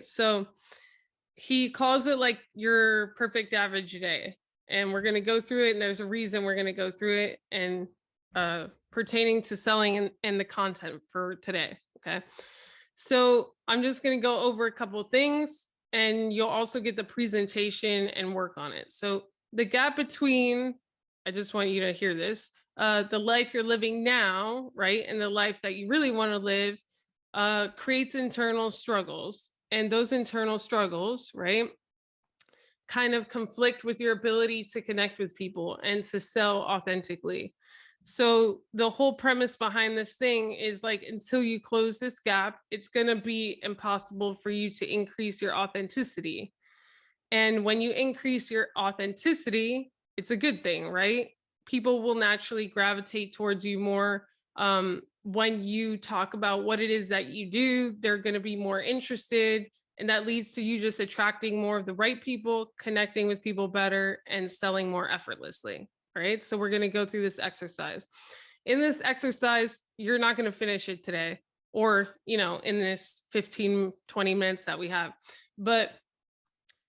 So he calls it like your perfect average day. And we're going to go through it. And there's a reason we're going to go through it and pertaining to selling and the content for today. Okay. So I'm just going to go over a couple of things and you'll also get the presentation and work on it. So the gap between, I just want you to hear this, the life you're living now, right? And the life that you really want to live creates internal struggles. And those internal struggles, right, kind of conflict with your ability to connect with people and to sell authentically. So the whole premise behind this thing is like until you close this gap, it's going to be impossible for you to increase your authenticity. And when you increase your authenticity, it's a good thing, right? People will naturally gravitate towards you more. When you talk about what it is that you do, they're going to be more interested. And that leads to you just attracting more of the right people, connecting with people better, and selling more effortlessly. Right. So we're going to go through this exercise. In this exercise, you're not going to finish it today or, in this 15, 20 minutes that we have. But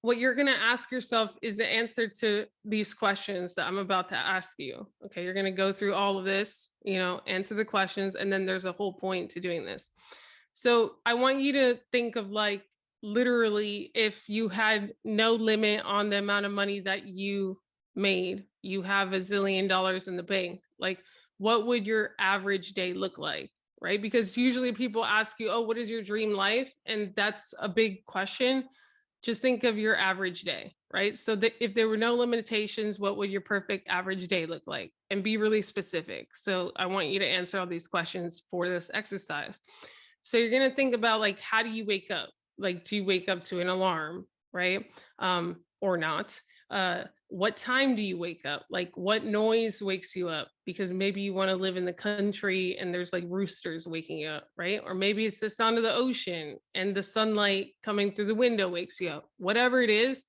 what you're going to ask yourself is the answer to these questions that I'm about to ask you. Okay, you're going to go through all of this, answer the questions, and then there's a whole point to doing this. So I want you to think of like literally if you had no limit on the amount of money that you made, you have $1 zillion in the bank. Like, what would your average day look like? Right? Because usually people ask you, oh, what is your dream life? And that's a big question. Just think of your average day, right? So that if there were no limitations, what would your perfect average day look like? And be really specific. So I want you to answer all these questions for this exercise. So you're going to think about like, how do you wake up? Like, do you wake up to an alarm, right? Or not? What time do you wake up? Like, what noise wakes you up? Because maybe you want to live in the country and there's like roosters waking you up, right? Or maybe it's the sound of the ocean and the sunlight coming through the window wakes you up. Whatever it is,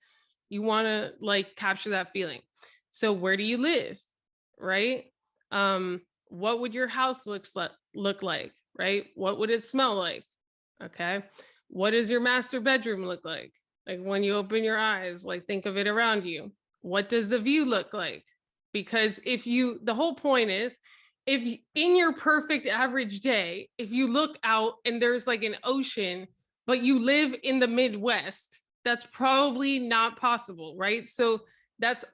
you want to like capture that feeling. So where do you live, right? What would your house look like, right? What would it smell like? Okay. What does your master bedroom look like? Like when you open your eyes, like think of it around you. What does the view look like? Because the whole point is, if in your perfect average day, if you look out and there's like an ocean, but you live in the Midwest, that's probably not possible, right? So that's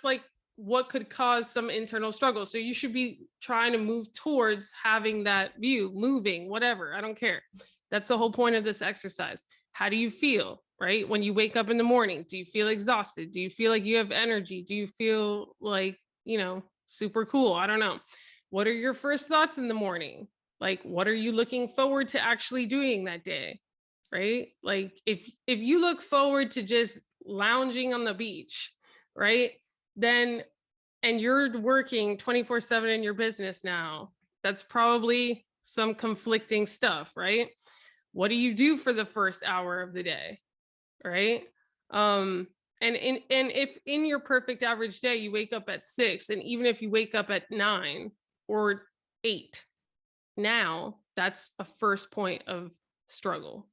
like what could cause some internal struggle. So you should be trying to move towards having that view, moving, whatever. I don't care. That's the whole point of this exercise. How do you feel, right? When you wake up in the morning, do you feel exhausted? Do you feel like you have energy? Do you feel like, super cool? I don't know. What are your first thoughts in the morning? Like, what are you looking forward to actually doing that day? Right? Like if you look forward to just lounging on the beach, right? Then and you're working 24/7 in your business now, that's probably some conflicting stuff, right? What do you do for the first hour of the day, right? And if in your perfect average day you wake up at 6, and even if you wake up at 9 or 8, now that's a first point of struggle.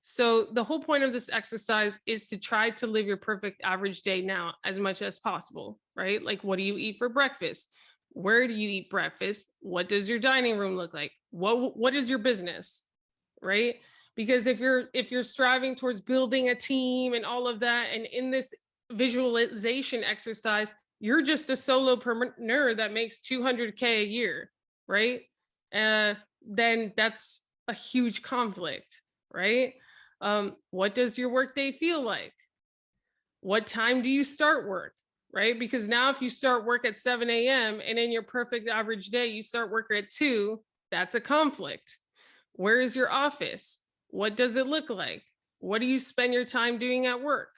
So the whole point of this exercise is to try to live your perfect average day now as much as possible, right? Like, what do you eat for breakfast? Where do you eat breakfast? What does your dining room look like? What is your business, right? Because if you're striving towards building a team and all of that, and in this visualization exercise, you're just a solopreneur that makes 200K a year, right? Then that's a huge conflict, right? What does your workday feel like? What time do you start work? Right? Because now if you start work at 7 a.m. and in your perfect average day, you start work at 2, that's a conflict. Where is your office? What does it look like? What do you spend your time doing at work?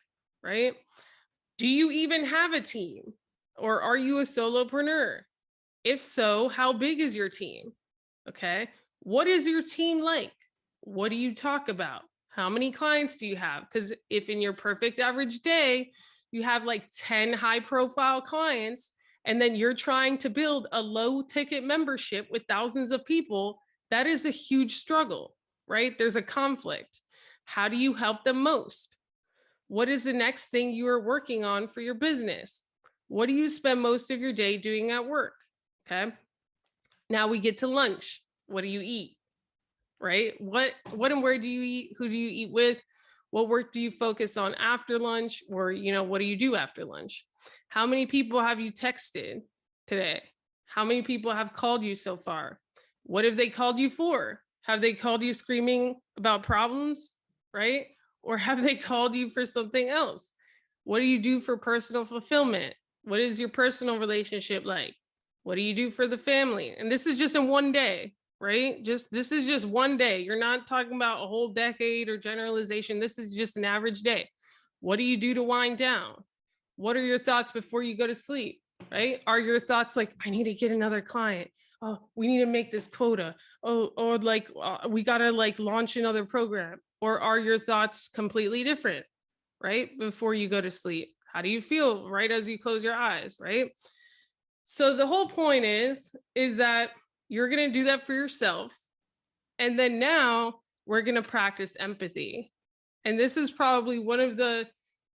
Right? Do you even have a team? Or are you a solopreneur? If so, how big is your team? Okay. What is your team like? What do you talk about? How many clients do you have? Because if in your perfect average day, you have like 10 high profile clients, and then you're trying to build a low ticket membership with thousands of people, that is a huge struggle, right? There's a conflict. How do you help them most? What is the next thing you are working on for your business? What do you spend most of your day doing at work? Okay. Now we get to lunch. What do you eat? Right? What and where do you eat? Who do you eat with? What work do you focus on after lunch? Or, what do you do after lunch? How many people have you texted today? How many people have called you so far? What have they called you for? Have they called you screaming about problems, right? Or have they called you for something else? What do you do for personal fulfillment? What is your personal relationship like? What do you do for the family? And this is just in one day, right? This is just one day. You're not talking about a whole decade or generalization. This is just an average day. What do you do to wind down? What are your thoughts before you go to sleep, right? Are your thoughts like, I need to get another client? Oh, we need to make this quota. Oh, or like, we got to like launch another program. Or are your thoughts completely different, right? Before you go to sleep? How do you feel right as you close your eyes, right? So the whole point is that you're going to do that for yourself. And then now we're going to practice empathy. And this is probably one of the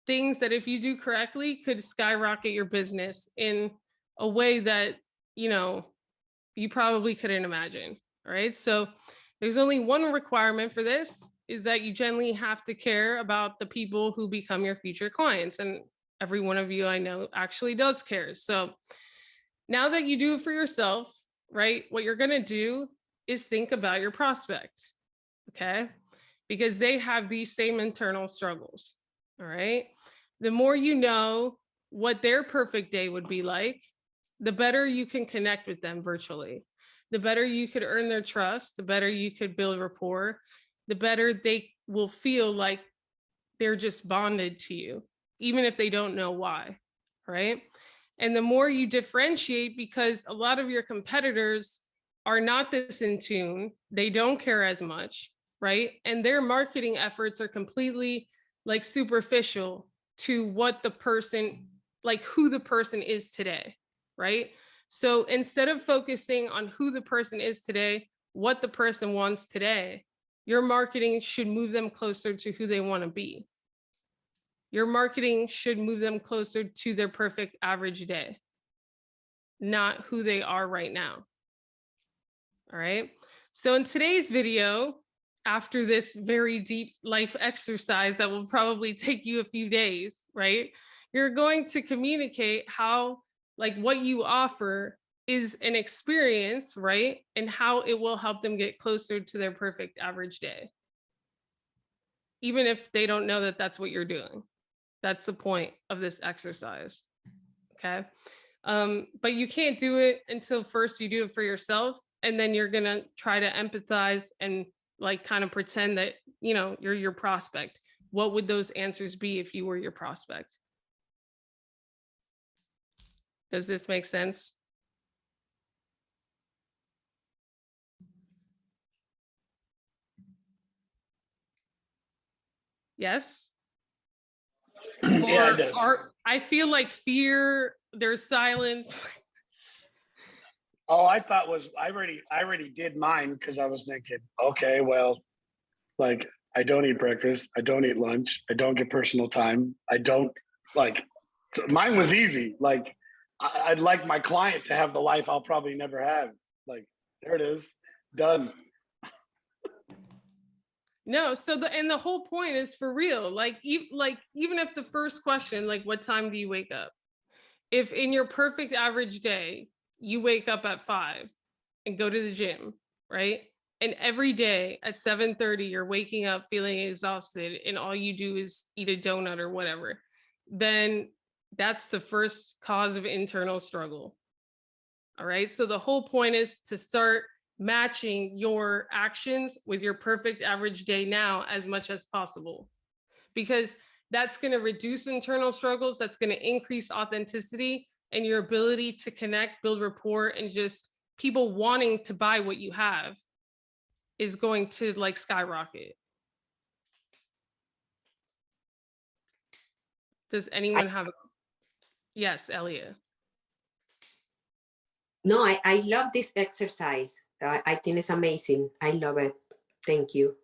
things that if you do correctly could skyrocket your business in a way that, you probably couldn't imagine. All right. So there's only one requirement for this, is that you generally have to care about the people who become your future clients. And every one of you I know actually does care. So now that you do it for yourself, right, what you're going to do is think about your prospect. Okay. Because they have these same internal struggles. All right. The more you know what their perfect day would be like, the better you can connect with them virtually. The better you could earn their trust, the better you could build rapport, the better they will feel like they're just bonded to you, even if they don't know why, right? And the more you differentiate, because a lot of your competitors are not this in tune, they don't care as much, right? And their marketing efforts are completely like superficial to what the person, like who the person is today, right? So instead of focusing on who the person is today, what the person wants today, your marketing should move them closer to who they want to be. Your marketing should move them closer to their perfect average day, not who they are right now. All right. So in today's video, after this very deep life exercise that will probably take you a few days, right? You're going to communicate how, like, what you offer is an experience, right? And how it will help them get closer to their perfect average day. Even if they don't know that that's what you're doing. That's the point of this exercise. Okay. But you can't do it until first you do it for yourself. And then you're going to try to empathize and like kind of pretend that, you're your prospect. What would those answers be if you were your prospect? Does this make sense? Yes. Yeah, it does. I feel like fear, there's silence. Oh, I thought I already did mine because I was thinking, okay, well, like I don't eat breakfast, I don't eat lunch, I don't get personal time, I don't mine was easy. Like I'd like my client to have the life I'll probably never have. Like there it is, done. No, so the whole point is for real. Like even if the first question, like what time do you wake up? If in your perfect average day, you wake up at 5 and go to the gym, right? And every day at 7:30, you're waking up feeling exhausted and all you do is eat a donut or whatever, then that's the first cause of internal struggle. All right. So the whole point is to start matching your actions with your perfect average day now as much as possible, because that's going to reduce internal struggles. That's going to increase authenticity and your ability to connect, build rapport, and just people wanting to buy what you have is going to like skyrocket. Does anyone have? Yes, Elia. No, I love this exercise. I think it's amazing. I love it. Thank you.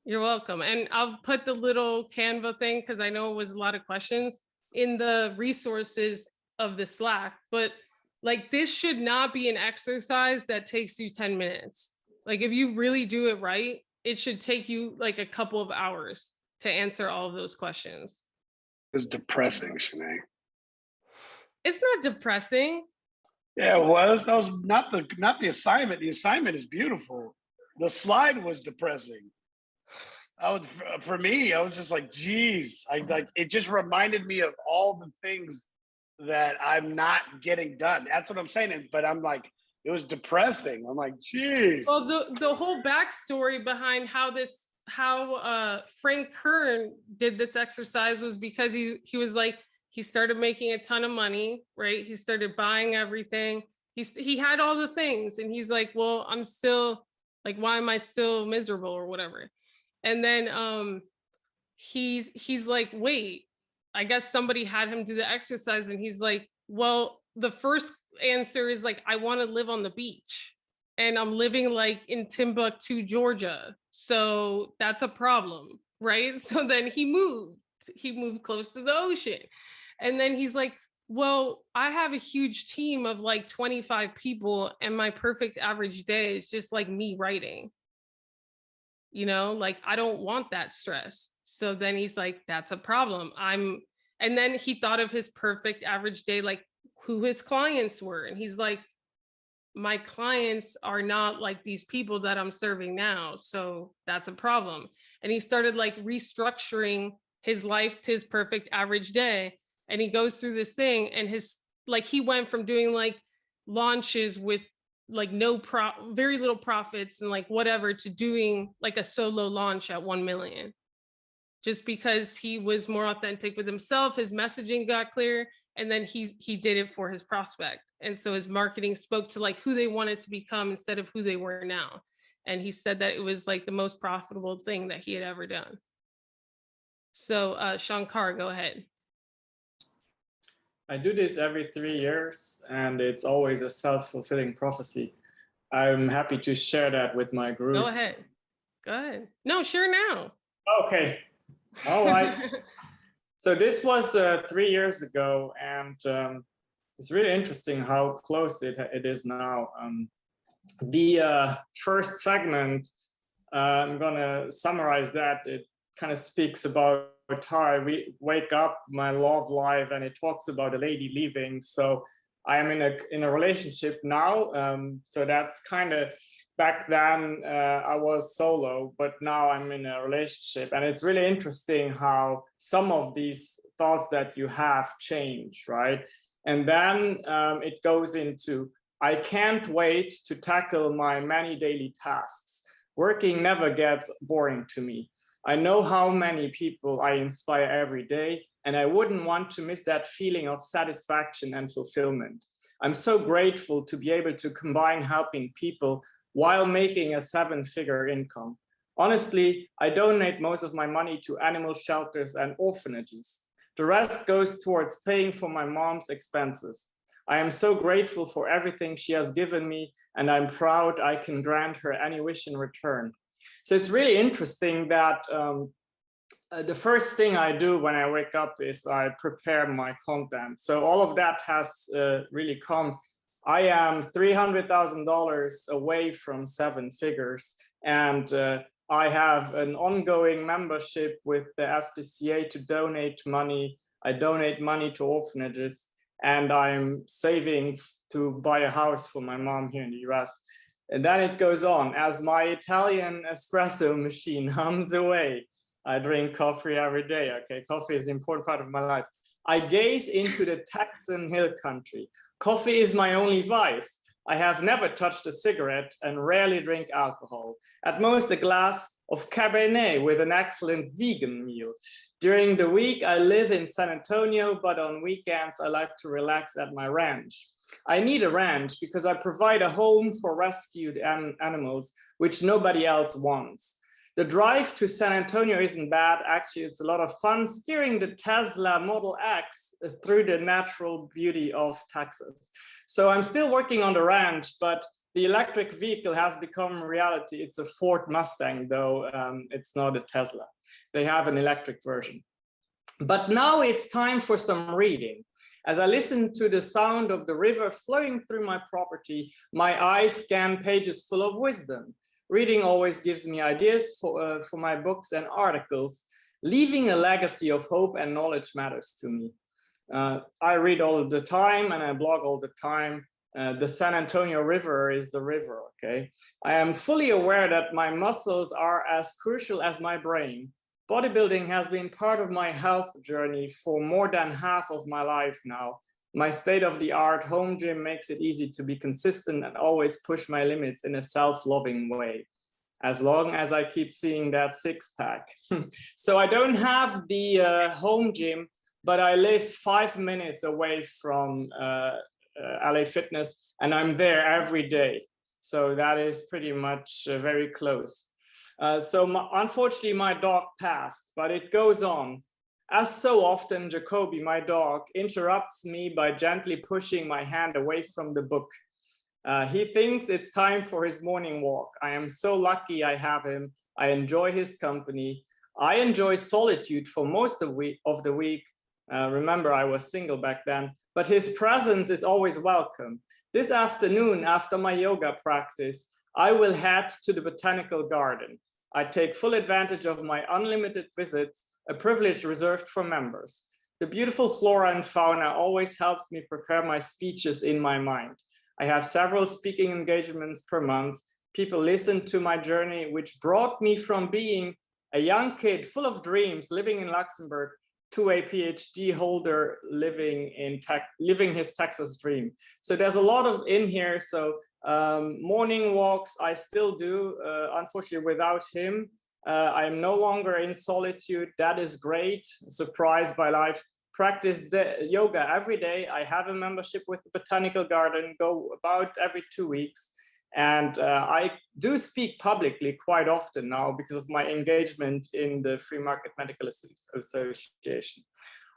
You're welcome. And I'll put the little Canva thing, because I know it was a lot of questions, in the resources of the Slack. But like, this should not be an exercise that takes you 10 minutes. Like, if you really do it right, it should take you like a couple of hours to answer all of those questions. It was depressing, Shanae. It's not depressing. Yeah, it was. That was not the assignment. The assignment is beautiful. The slide was depressing. I would, for me, I was just like, geez, I like it just reminded me of all the things that I'm not getting done. That's what I'm saying. But I'm like, it was depressing. I'm like, geez. Well, the whole backstory behind how Frank Kern did this exercise was because he was like, he started making a ton of money, right? He started buying everything. He had all the things, and he's like, well, I'm still like, why am I still miserable or whatever? And then he's like, wait, I guess somebody had him do the exercise, and he's like, well, the first answer is like, I want to live on the beach, and I'm living like in Timbuktu, Georgia. So that's a problem, right? So then he moved close to the ocean. And then he's like, well, I have a huge team of like 25 people, and my perfect average day is just like me writing. Like, I don't want that stress. So then he's like, that's a problem. And then he thought of his perfect average day, like who his clients were. And he's like, my clients are not like these people that I'm serving now. So that's a problem. And he started like restructuring his life to his perfect average day. And he goes through this thing, and he went from doing like launches with like very little profits and like whatever, to doing like a solo launch at 1 million, just because he was more authentic with himself. His messaging got clear, and then he did it for his prospect. And so his marketing spoke to like who they wanted to become instead of who they were now. And he said that it was like the most profitable thing that he had ever done. So Shankar, go ahead. I do this every 3 years, and it's always a self-fulfilling prophecy. I'm happy to share that with my group. Go ahead. Go ahead. No, share now. Okay. All right. So this was 3 years ago, and it's really interesting how close it is now. The first segment, I'm going to summarize that. It kind of speaks about how I wake up, my love life, and it talks about a lady leaving. So I am in a relationship now. So that's kind of, back then I was solo, but now I'm in a relationship. And it's really interesting how some of these thoughts that you have change, right? And then it goes into, I can't wait to tackle my many daily tasks. Working never gets boring to me. I know how many people I inspire every day, and I wouldn't want to miss that feeling of satisfaction and fulfillment. I'm so grateful to be able to combine helping people while making a 7-figure income. Honestly, I donate most of my money to animal shelters and orphanages. The rest goes towards paying for my mom's expenses. I am so grateful for everything she has given me, and I'm proud I can grant her any wish in return. So it's really interesting that the first thing I do when I wake up is I prepare my content. So all of that has really come. I am $300,000 away from 7 figures, and I have an ongoing membership with the SPCA to donate money. I donate money to orphanages, and I'm saving to buy a house for my mom here in the US. And then it goes on. As my Italian espresso machine hums away, I drink coffee every day. Okay, coffee is an important part of my life. I gaze into the Texan hill country. Coffee is my only vice. I have never touched a cigarette and rarely drink alcohol. At most, a glass of Cabernet with an excellent vegan meal. During the week, I live in San Antonio, but on weekends, I like to relax at my ranch. I need a ranch because I provide a home for rescued animals, which nobody else wants. The drive to San Antonio isn't bad. Actually, it's a lot of fun steering the Tesla Model X through the natural beauty of Texas. So I'm still working on the ranch, but The electric vehicle has become reality. It's a Ford Mustang, though it's not a Tesla. They have an electric version. But now it's time for some reading. As I listen to the sound of the river flowing through my property, my eyes scan pages full of wisdom. Reading always gives me ideas for my books and articles. Leaving a legacy of hope and knowledge matters to me. I read all the time and I blog all the time. The San Antonio River is the river, okay? I am fully aware that my muscles are as crucial as my brain. Bodybuilding has been part of my health journey for more than half of my life now. My state-of-the-art home gym makes it easy to be consistent and always push my limits in a self-loving way, as long as I keep seeing that six-pack. So I don't have the home gym, but I live 5 minutes away from LA Fitness, and I'm there every day. So that is pretty much very close. Unfortunately, my dog passed, but it goes on. As so often, Jacoby, my dog, interrupts me by gently pushing my hand away from the book. He thinks it's time for his morning walk. I am so lucky I have him. I enjoy his company. I enjoy solitude for most of the week. Remember, I was single back then, but his presence is always welcome. This afternoon, after my yoga practice, I will head to the botanical garden. I take full advantage of my unlimited visits, a privilege reserved for members. The beautiful flora and fauna always helps me prepare my speeches in my mind. I have several speaking engagements per month. People listen to my journey, which brought me from being a young kid full of dreams living in Luxembourg to a PhD holder living his Texas dream. So there's a lot of in here. So morning walks I still do, unfortunately without him. I'm no longer in solitude. That is great. Surprised by life. Practice the yoga every day. I have a membership with the Botanical Garden, go about every 2 weeks. And I do speak publicly quite often now because of my engagement in the Free Market Medical Association.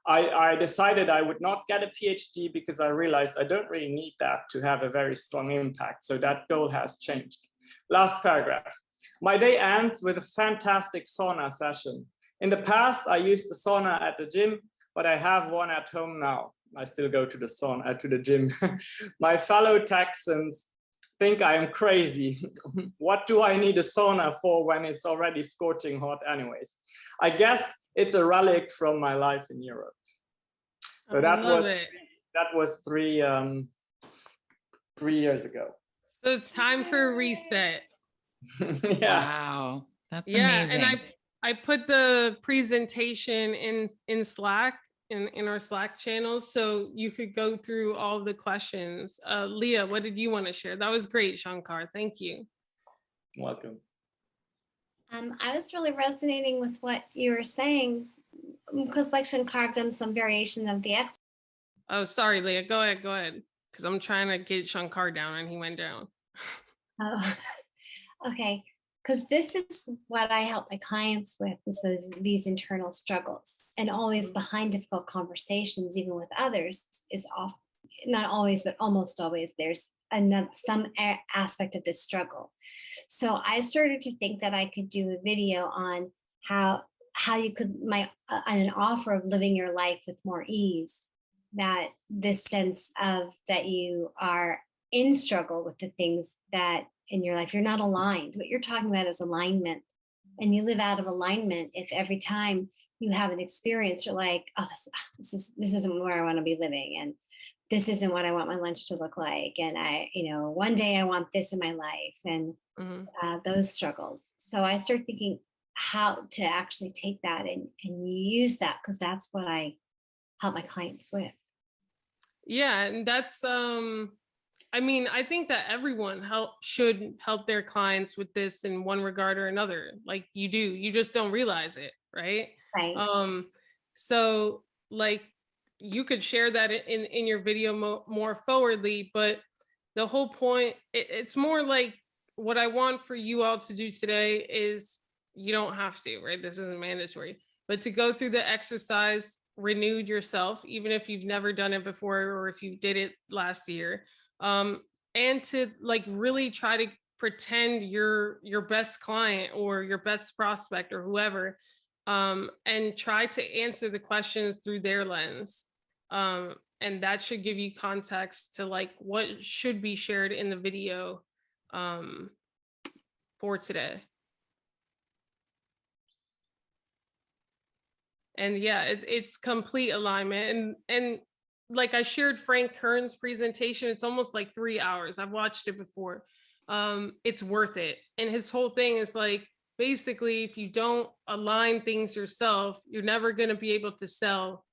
I decided I would not get a PhD because I realized I don't really need that to have a very strong impact. So that goal has changed. Last paragraph. My day ends with a fantastic sauna session. In the past, I used the sauna at the gym, but I have one at home now. I still go to the sauna, to the gym. My fellow Texans think I am crazy. What do I need a sauna for when it's already scorching hot anyways? I guess it's a relic from my life in Europe. So that was 3 years ago. So it's time for a reset. Yeah. Wow. That's amazing. amazing. And I put the presentation in Slack, in our Slack channel, so you could go through all the questions. Leah, what did you want to share? That was great, Shankar. Thank you. Welcome. I was really resonating with what you were saying, because like Shankar, I've done some variation of the exercise. Oh, sorry, Leah. Go ahead. Because I'm trying to get Shankar down and he went down. Oh, okay. Because this is what I help my clients with, is these internal struggles. And always behind difficult conversations, even with others, is not always, but almost always, there's some aspect of this struggle. So I started to think that I could do a video on how you could, an offer of living your life with more ease, that this sense of that you are in struggle with the things that in your life, you're not aligned. What you're talking about is alignment, and you live out of alignment if every time you have an experience, you're like, oh, this isn't where I want to be living, and this isn't what I want my lunch to look like, and one day I want this in my life, and those struggles. So I start thinking how to actually take that and use that, because that's what I help my clients with. Yeah, and that's I think that everyone should help their clients with this in one regard or another. Like you do, you just don't realize it, right? Right. So like you could share that in your video more forwardly, but the whole point, it's more like what I want for you all to do today is, you don't have to, right? This isn't mandatory, but to go through the exercise, renewed yourself, even if you've never done it before, or if you did it last year. and to like really try to pretend you're your best client or your best prospect or whoever, and try to answer the questions through their lens. And that should give you context to like what should be shared in the video for today. And yeah, it's complete alignment. And like I shared Frank Kern's presentation, it's almost like 3 hours. I've watched it before. It's worth it. And his whole thing is like, basically, if you don't align things yourself, you're never going to be able to sell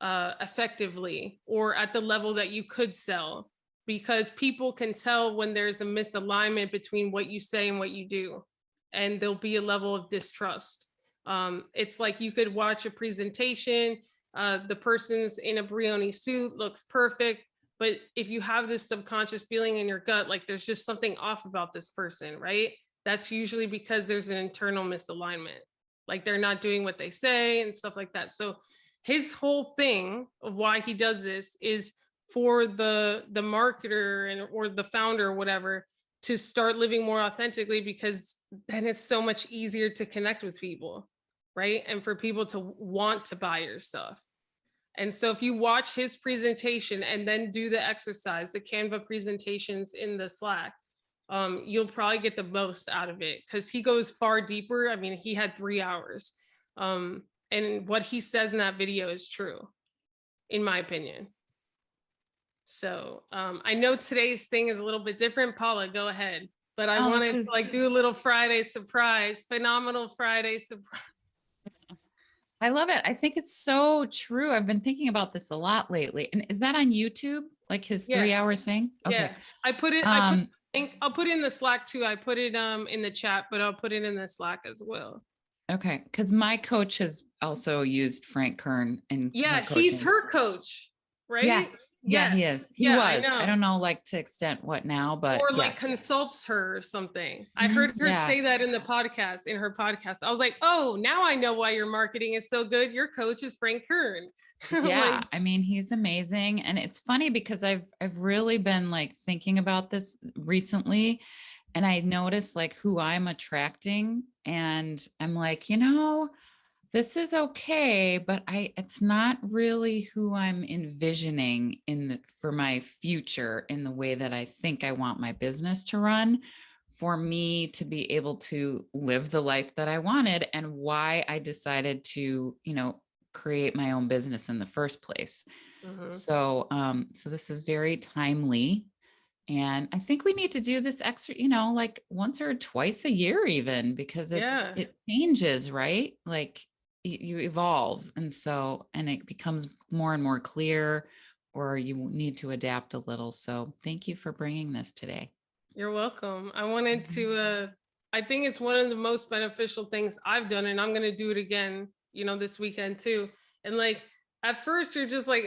effectively or at the level that you could sell, because people can tell when there's a misalignment between what you say and what you do, and there'll be a level of distrust. It's like you could watch a presentation, the person's in a Brioni suit, looks perfect, but if you have this subconscious feeling in your gut, like there's just something off about this person, right? That's usually because there's an internal misalignment, like they're not doing what they say and stuff like that. So his whole thing of why he does this is for the marketer and or the founder or whatever to start living more authentically, because then it's so much easier to connect with people, right? And for people to want to buy your stuff. And so if you watch his presentation and then do the exercise, the Canva presentations in the Slack, you'll probably get the most out of it, because he goes far deeper. I mean, he had 3 hours. And what he says in that video is true, in my opinion. So I know today's thing is a little bit different. Paula, go ahead. But I wanted to like do a little Friday surprise, phenomenal Friday surprise. I love it. I think it's so true. I've been thinking about this a lot lately. And is that on YouTube? Like his 3 hour thing? Okay. Yeah, I put it, I'll put it in the Slack too. I put it in the chat, but I'll put it in the Slack as well. Okay. Because my coach has also used Frank Kern and he's her coach, right? Yeah. Yeah, he is. He was. I don't know, like to extent what now, but or like consults her or something. I heard her say that in her podcast. I was like, oh, now I know why your marketing is so good. Your coach is Frank Kern. Yeah, I mean, he's amazing. And it's funny because I've really been like thinking about this recently, and I noticed like who I'm attracting, and I'm like, this is okay, but it's not really who I'm envisioning for my future in the way that I think I want my business to run, for me to be able to live the life that I wanted, and why I decided to, create my own business in the first place. Mm-hmm. So this is very timely. And I think we need to do this extra, like once or twice a year even, because it changes, right? Like you evolve. And it becomes more and more clear, or you need to adapt a little. So thank you for bringing this today. You're welcome. I wanted to, I think it's one of the most beneficial things I've done, and I'm going to do it again, this weekend too. And like, at first you're just like,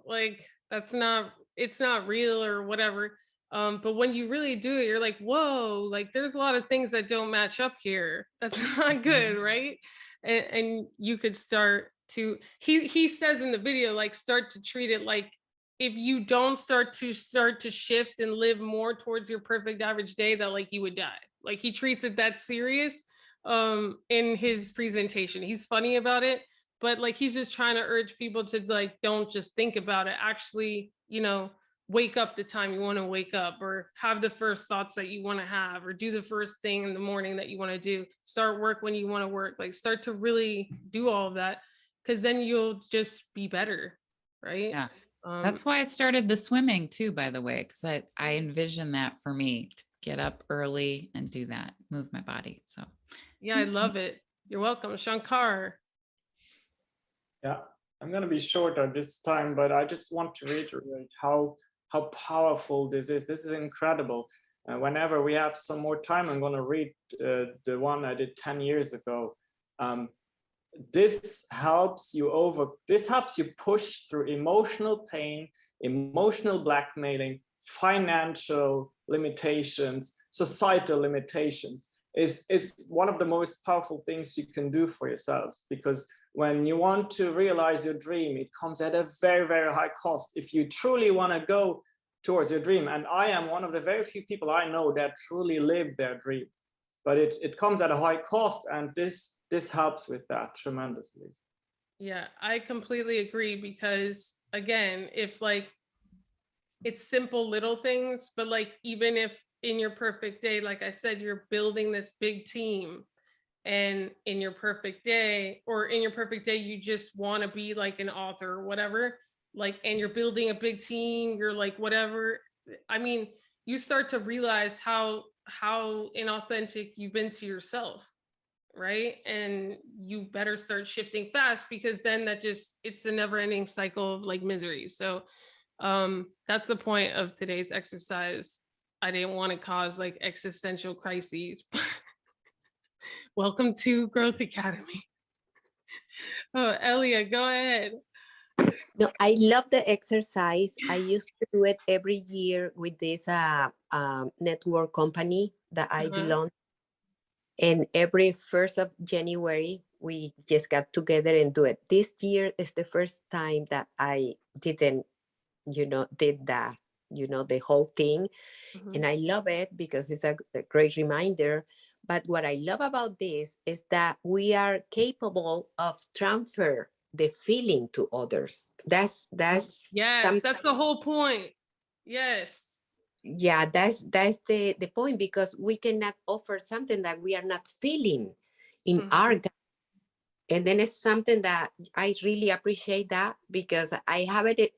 like it's not real or whatever. But when you really do it, you're like, whoa, like there's a lot of things that don't match up here. That's not good, right? And you could start to, he says in the video, like start to treat it like, if you don't start to shift and live more towards your perfect average day, that like you would die. Like he treats it that serious in his presentation. He's funny about it, but like he's just trying to urge people to like, don't just think about it. Actually, wake up the time you want to wake up, or have the first thoughts that you want to have, or do the first thing in the morning that you want to do, start work when you want to work, like start to really do all of that, because then you'll just be better, right? Yeah. That's why I started the swimming too, by the way, because I envision that for me to get up early and do that, move my body. So yeah, I love it. You're welcome. Shankar. Yeah, I'm going to be shorter this time, but I just want to reiterate how powerful this is. This is incredible. Whenever we have some more time, I'm going to read the one I did 10 years ago. This helps you push through emotional pain, emotional blackmailing, financial limitations, societal limitations. It's one of the most powerful things you can do for yourselves, because when you want to realize your dream, it comes at a very, very high cost. If you truly want to go towards your dream. And I am one of the very few people I know that truly live their dream, but it comes at a high cost, and this helps with that tremendously. Yeah, I completely agree, because again, if like it's simple little things, but like even if in your perfect day, like I said, you're building this big team, and in your perfect day, or in your perfect day, you just want to be like an author or whatever, like, and you're building a big team, you're like whatever. I mean, you start to realize how inauthentic you've been to yourself, right? And you better start shifting fast, because then that just, it's a never ending cycle of like misery. So that's the point of today's exercise. I didn't want to cause like existential crises. Welcome to Growth Academy. Oh, Elia, go ahead. No, I love the exercise. I used to do it every year with this network company that I belong. And every 1st of January, we just got together and do it. This year is the first time that I didn't, did that, the whole thing. And I love it because it's a great reminder. But what I love about this is that we are capable of transfer the feeling to others. That's yes, that's the whole point. Yes. Yeah, that's the point, because we cannot offer something that we are not feeling in our gut. And then it's something that I really appreciate, that because I have it.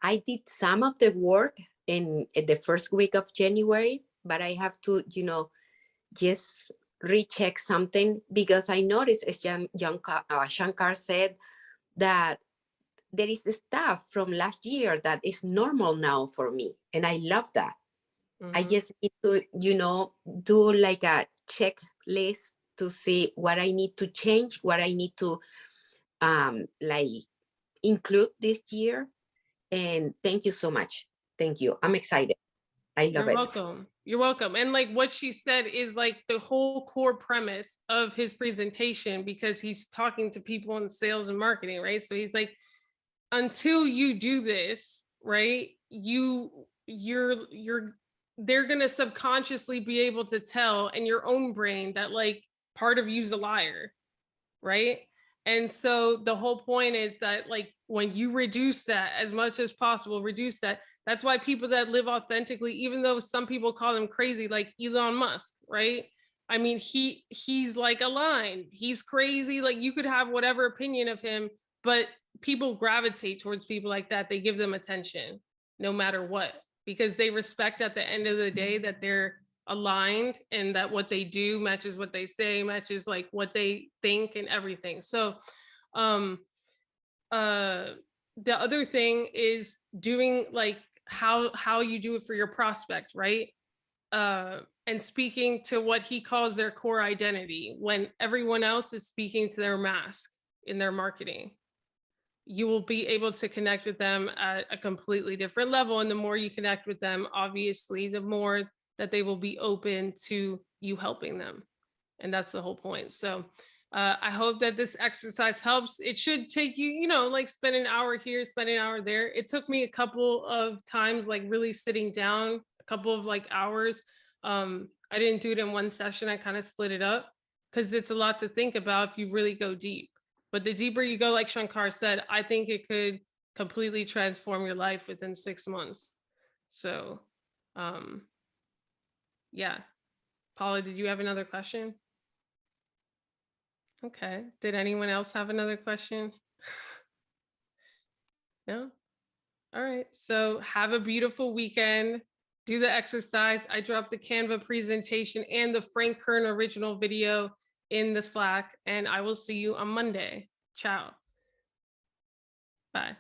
I did some of the work in the first week of January, but I have to, just recheck something, because I noticed, as Shankar said, that there is stuff from last year that is normal now for me. And I love that. I just need to, do like a checklist to see what I need to change, what I need to like include this year. And thank you so much. Thank you. I'm excited. I love it. You're welcome. You're welcome. And like what she said is like the whole core premise of his presentation, because he's talking to people in sales and marketing, right? So he's like, until you do this, right, they're going to subconsciously be able to tell in your own brain that like part of you's a liar, right? And so the whole point is that like when you reduce that as much as possible, reduce that. That's why people that live authentically, even though some people call him crazy, like Elon Musk, right? I mean, he's like a line. He's crazy. Like you could have whatever opinion of him, but people gravitate towards people like that. They give them attention no matter what, because they respect at the end of the day that they're aligned and that what they do matches what they say, matches like what they think and everything. So the other thing is doing like how you do it for your prospect, right? And speaking to what he calls their core identity when everyone else is speaking to their mask in their marketing. You will be able to connect with them at a completely different level. And the more you connect with them, obviously, the more that they will be open to you helping them. And that's the whole point. So I hope that this exercise helps. It should take you, like spend an hour here, spend an hour there. It took me a couple of times, like really sitting down, a couple of like hours. I didn't do it in one session. I kind of split it up because it's a lot to think about if you really go deep. But the deeper you go, like Shankar said, I think it could completely transform your life within 6 months. So, yeah. Paula, did you have another question? Okay. Did anyone else have another question? No? All right. So have a beautiful weekend. Do the exercise. I dropped the Canva presentation and the Frank Kern original video in the Slack, and I will see you on Monday. Ciao. Bye.